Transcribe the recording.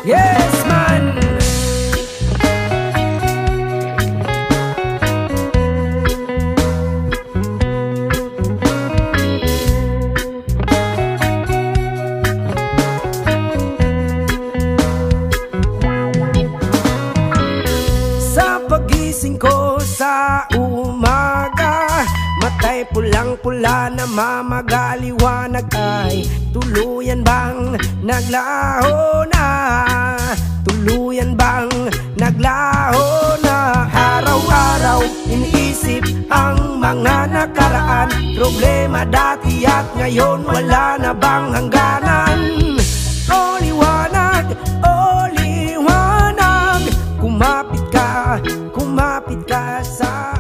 Yes man. Sa pagising ko sa umaga, matay pulang-pula na mamagaliwanag ay tuluyan bang naglaho na? Tuluyan bang naglaho na? Araw-araw iniisip ang mga nakaraan, problema dati at ngayon wala na bang hangganan? O liwanag, o liwanag, kumapit ka sa